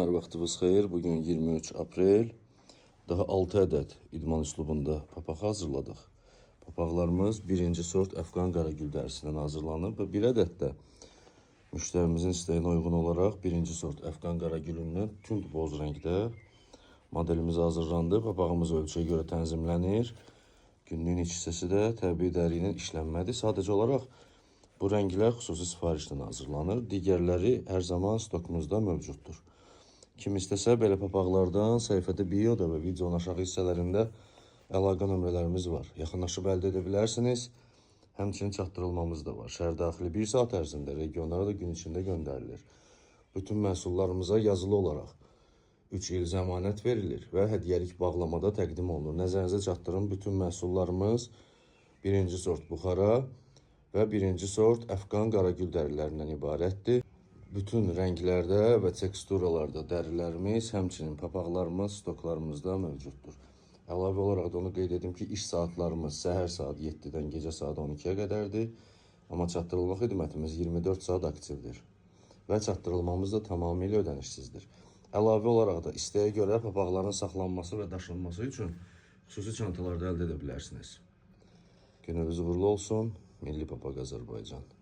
Salamlar, vaxtınız xeyir. Bugün 23 aprel. Daha 6 ədəd idman üslubunda papaq hazırladıq. Papaqlarımız birinci sort Əfqan qaragül dərisindən hazırlanıb və bir ədəd də müştərimizin istəyinə uyğun olaraq birinci sort Əfqan qaragülündən tünd boz rəngdə modelimiz hazırlandı. Papağımız ölçüyə görə tənzimlənir. Günlüyün iç hissəsi də təbii dəri ilə işlənmədir. Sadəcə olaraq bu rənglər xüsusi sifarişlə hazırlanır. Digərləri hər zaman stokumuzda mövcuddur. Kim istəsə belə papaqlardan səhifədə bioda və videonun aşağı hissələrində əlaqə nömrələrimiz var. Yaxınlaşıb əldə edə bilərsiniz. Həmçinin çatdırılmamız da var. Şəhər daxili 1 saat ərzində regionlara da gün içində göndərilir. Bütün məhsullarımıza yazılı olaraq 3 il zəmanət verilir və hədiyyəlik bağlamada təqdim olunur. Nəzərinizə çatdırın, bütün məhsullarımız birinci sort buxara və birinci sort Əfqan qaragül dərilərindən ibarətdir. Bütün rənglərdə və teksturalarda dərilərimiz, həmçinin papaqlarımız stoklarımızda mövcuddur. Əlavə olaraq da onu qeyd edim ki, iş saatlarımız səhər saat 7-dən gecə saat 12-yə qədərdir. Amma çatdırılma xidmətimiz 24 saat aktivdir və çatdırılmamız da tamamilə ödənişsizdir. Əlavə olaraq da istəyə görə papaqların saxlanması və daşınması üçün xüsusi çantalarda əldə edə bilərsiniz. Gününüz uğurlu olsun. Milli Papaq Azərbaycan.